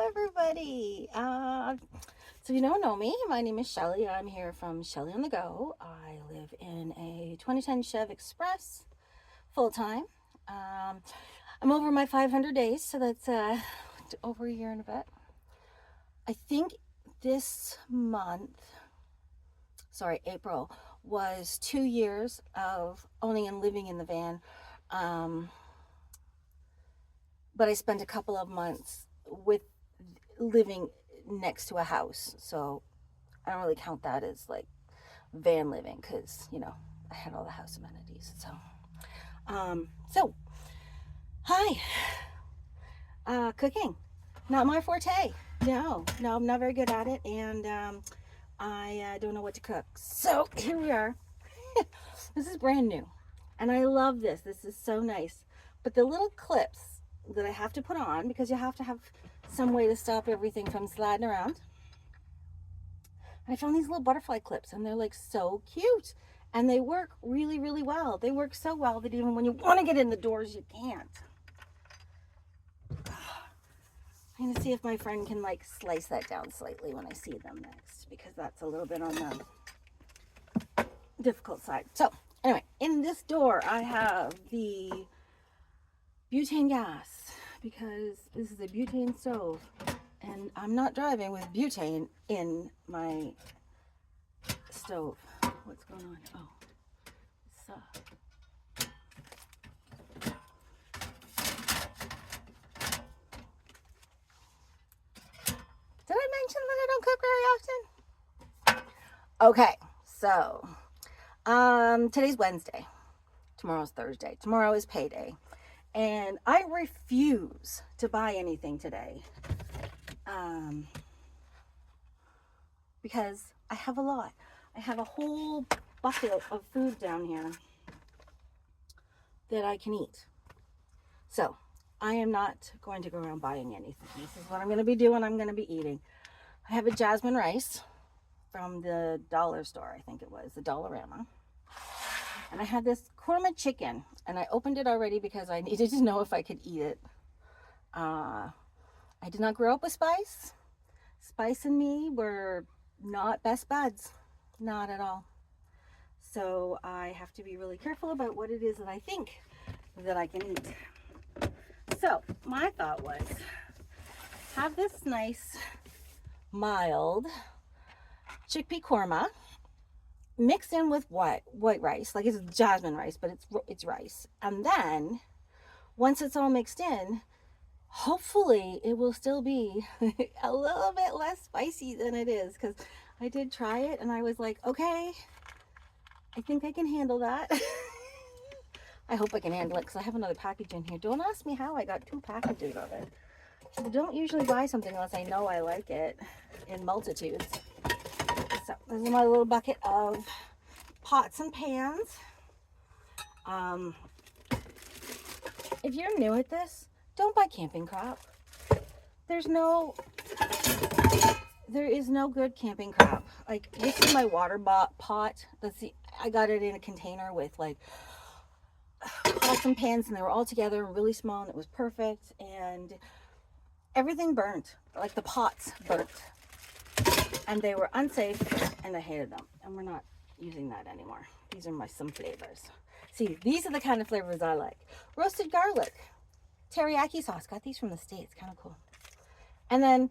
everybody. So you don't know me. My name is Shelly. I'm here from Shelly on the Go. I live in a 2010 Chev Express full time. Um, I'm over my 500 days, so that's over a year and a bit. I think this month, sorry, April, was 2 years of owning and living in the van. Um, but I spent a couple of months with living next to a house. So I don't really count that as like van living because, I had all the house amenities. So hi. Cooking. Not my forte. No, I'm not very good at it. And I don't know what to cook. So here we are. This is brand new. And I love this. This is so nice. But the little clips that I have to put on, because you have to have some way to stop everything from sliding around. And I found these little butterfly clips, and they're like so cute. And they work really, really well. They work so well that even when you want to get in the doors, you can't. I'm going to see if my friend can like slice that down slightly when I see them next, because that's a little bit on the difficult side. So anyway, in this door, I have the butane gas, because this is a butane stove. And I'm not driving with butane in my stove. What's going on? Oh, it's Did I mention that I don't cook very often? Okay, so today's Wednesday. Tomorrow's Thursday. Tomorrow is payday. And I refuse to buy anything today. Because I have a lot. I have a whole bucket of food down here that I can eat. So I am not going to go around buying anything. This is what I'm going to be doing. I'm going to be eating. I have a jasmine rice from the dollar store, I think it was, the Dollarama. And I had this korma chicken, and I opened it already because I needed to know if I could eat it. I did not grow up with spice. Spice and me were not best buds, not at all. So I have to be really careful about what it is that I think that I can eat. So my thought was, have this nice, mild chickpea korma mixed in with white rice, like it's jasmine rice, but it's rice. And then once it's all mixed in, hopefully it will still be a little bit less spicy than it is, because I did try it and I was like, okay, I think I can handle that. I hope I can handle it, because I have another package in here. Don't ask me how I got 2 packages of it. I don't usually buy something unless I know I like it in multitudes. So this is my little bucket of pots and pans. If you're new at this, don't buy camping crap. There is no good camping crap. Like, this is my water pot. I got it in a container with like pots and pans, and they were all together and really small, and it was perfect. And everything burnt, like the pots burnt, and they were unsafe, and I hated them. And we're not using that anymore. These are some flavors. See, these are the kind of flavors I like. Roasted garlic, teriyaki sauce. Got these from the States, kind of cool. And then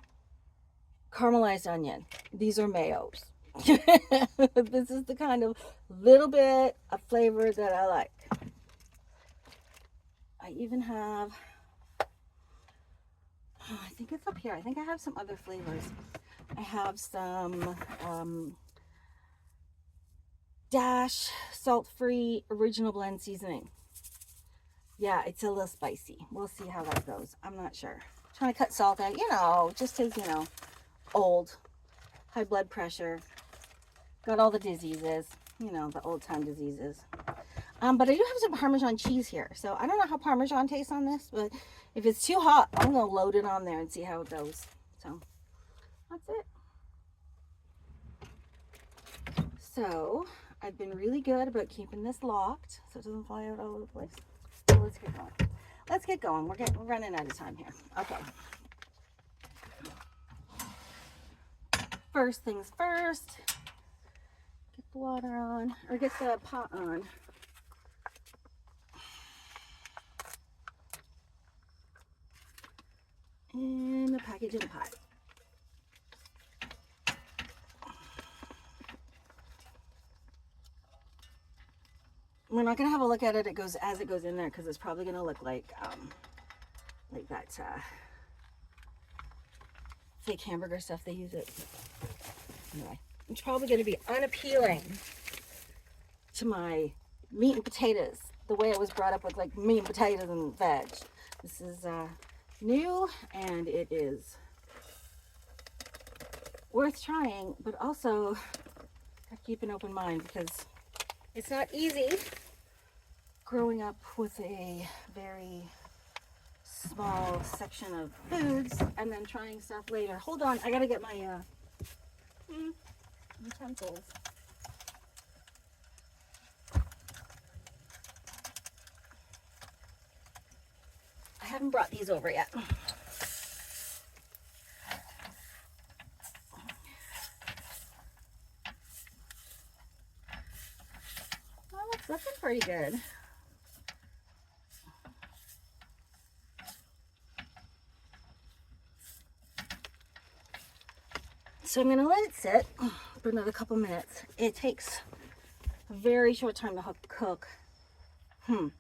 caramelized onion. These are mayos. This is the kind of little bit of flavor that I like. I even have, I think it's up here. I think I have some other flavors. I have some Dash salt-free original blend seasoning. Yeah, it's a little spicy. We'll see how that goes. I'm not sure. I'm trying to cut salt out, just as, old, high blood pressure, got all the diseases, the old time diseases. But I do have some Parmesan cheese here. So I don't know how Parmesan tastes on this, but if it's too hot, I'm going to load it on there and see how it goes. So that's it. So I've been really good about keeping this locked so it doesn't fly out all over the place. So let's get going. We're running out of time here. Okay. first things first, get the water on, or get the pot on. And the package in the pot. We're not gonna have a look at it. It goes as it goes in there because it's probably gonna look like that fake hamburger stuff they use it. Anyway, it's probably gonna be unappealing to my meat and potatoes, the way I was brought up with like meat and potatoes and veg. This is new, and it is worth trying, but also gotta keep an open mind because it's not easy growing up with a very small section of foods and then trying stuff later. Hold on, I gotta get my utensils. I haven't brought these over yet. Well, it's looking pretty good. So I'm going to let it sit for another couple minutes. It takes a very short time to cook, to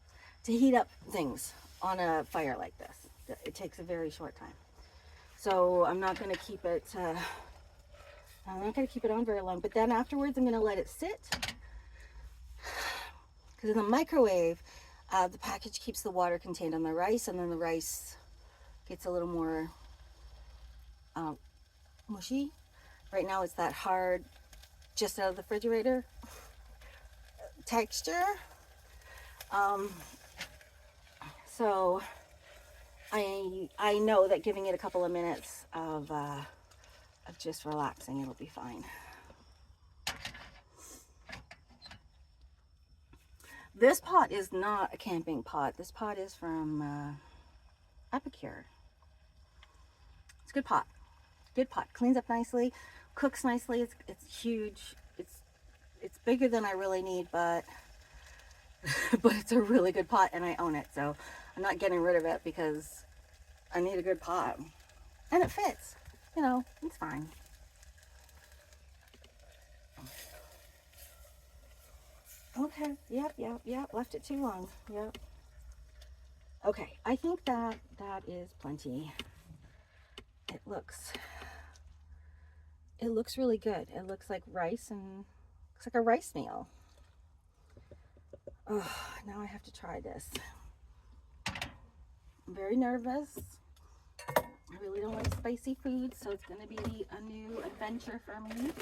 heat up things on a fire like this. It takes a very short time. So I'm not going to keep it, on very long, but then afterwards I'm going to let it sit. Because in the microwave, the package keeps the water contained on the rice, and then the rice gets a little more mushy. Right now it's that hard, just out of the refrigerator texture. So I know that giving it a couple of minutes of just relaxing, it'll be fine. This pot is not a camping pot. This pot is from Epicure. It's a good pot. Good pot. Cleans up nicely, cooks nicely. It's huge. It's bigger than I really need, but it's a really good pot, and I own it, so I'm not getting rid of it because I need a good pot, and it fits. You know, it's fine. Okay. Yep. Left it too long. Yep. Okay. I think that is plenty. It looks really good. It looks like rice, and looks like a rice meal. Oh, now I have to try this. I'm very nervous. I really don't like spicy food, so it's going to be a new adventure for me.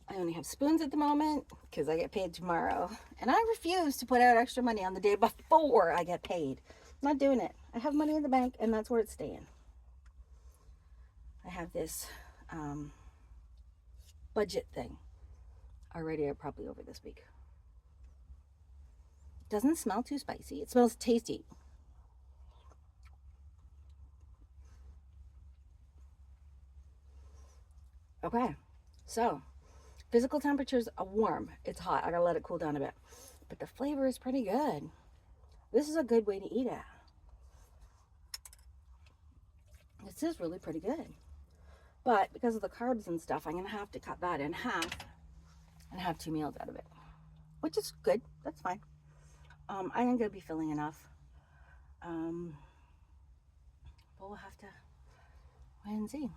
I only have spoons at the moment because I get paid tomorrow. And I refuse to put out extra money on the day before I get paid. I'm not doing it. I have money in the bank, and that's where it's staying. I have this budget thing already, probably over this week. Doesn't smell too spicy. It smells tasty. Okay, so physical temperatures are warm. It's hot. I gotta let it cool down a bit. But the flavor is pretty good. This is a good way to eat it. This is really pretty good. But because of the carbs and stuff, I'm gonna have to cut that in half and have 2 meals out of it, which is good. That's fine. I ain't gonna be filling enough. But we'll have to wait and see.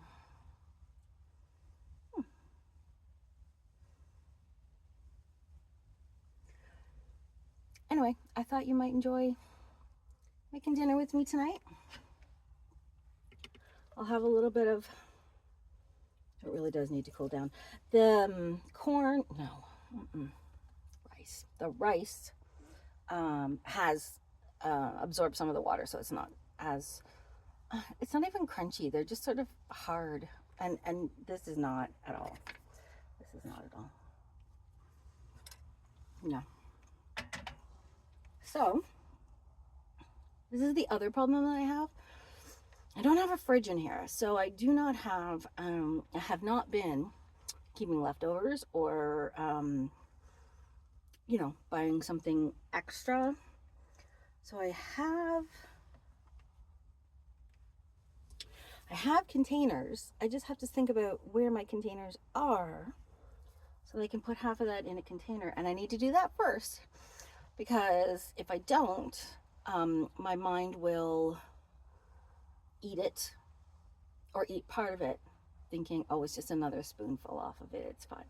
Anyway, I thought you might enjoy making dinner with me tonight. I'll have a little bit of, it really does need to cool down. The corn, no, rice. The rice has absorbed some of the water, so it's not as, it's not even crunchy. They're just sort of hard, and this is not at all. This is not at all. No. So this is the other problem that I have. I don't have a fridge in here, so I do not have, I have not been keeping leftovers or, you know, buying something extra. So I have containers. I just have to think about where my containers are so I can put half of that in a container. And I need to do that first, because if I don't, my mind will eat it or eat part of it, thinking, oh, it's just another spoonful off of it. It's fine.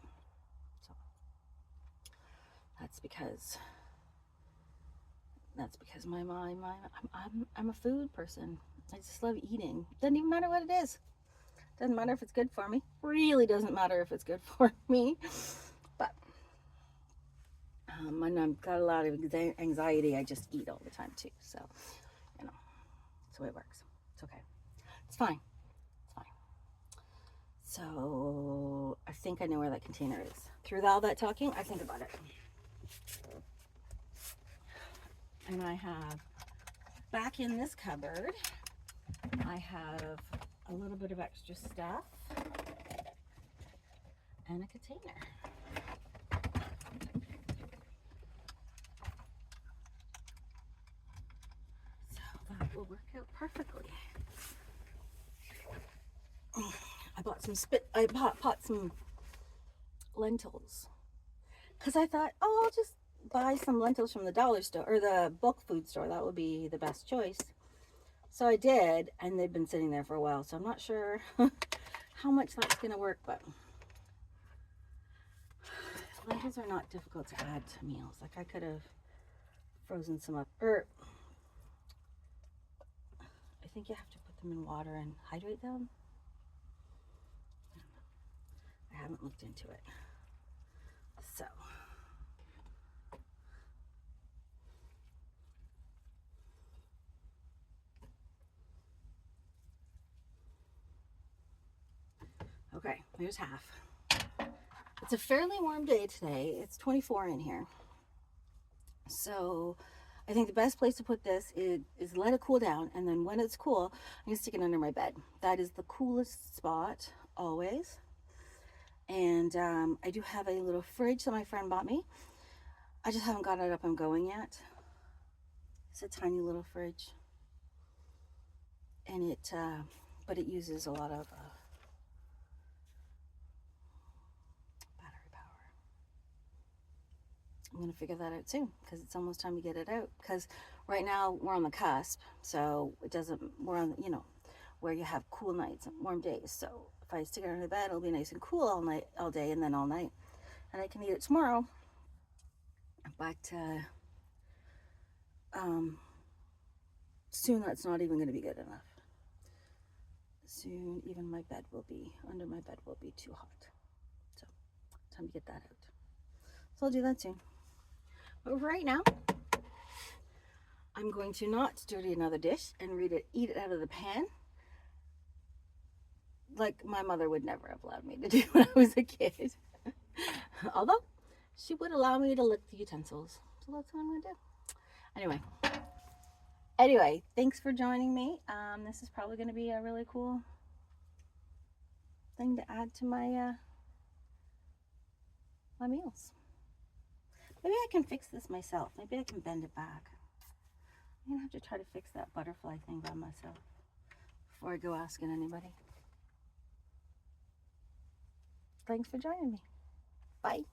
So that's because I'm a food person. I just love eating. Doesn't even matter what it is. Doesn't matter if it's good for me. Really doesn't matter if it's good for me. But and I've got a lot of anxiety. I just eat all the time too. So, you know, that's the way it works. It's okay. It's fine. It's fine. So I think I know where that container is. Through all that talking, I think about it. And I have, back in this cupboard, I have a little bit of extra stuff and a container. So that will work out perfectly. I bought some lentils because I thought, oh, I'll just buy some lentils from the dollar store or the bulk food store. That would be the best choice. So I did, and they've been sitting there for a while, so I'm not sure how much that's gonna work, but lentils are not difficult to add to meals. Like, I could have frozen some up, or I think you have to put them in water and hydrate them. I haven't looked into it. So okay, there's half. It's a fairly warm day today. It's 24 in here. So I think the best place to put this is let it cool down, and then when it's cool, I'm gonna stick it under my bed. That is the coolest spot always. And I do have a little fridge that my friend bought me. I just haven't got it up and going yet. It's a tiny little fridge, and but it uses a lot of battery power. I'm gonna figure that out soon, because it's almost time to get it out. Because right now we're on the cusp, so it doesn't. We're on, you know, where you have cool nights and warm days. So if I stick it under the bed, it'll be nice and cool all night, all day, and then all night, and I can eat it tomorrow. But soon that's not even going to be good enough. Soon even my bed will be, under my bed will be too hot. So time to get that out. So I'll do that soon. But right now, I'm going to not dirty another dish and eat it out of the pan, like my mother would never have allowed me to do when I was a kid. Although she would allow me to lick the utensils. So that's what I'm going to do. Anyway, thanks for joining me. This is probably going to be a really cool thing to add to my my meals. Maybe I can fix this myself. Maybe I can bend it back. I'm going to have to try to fix that butterfly thing by myself before I go asking anybody. Thanks for joining me. Bye.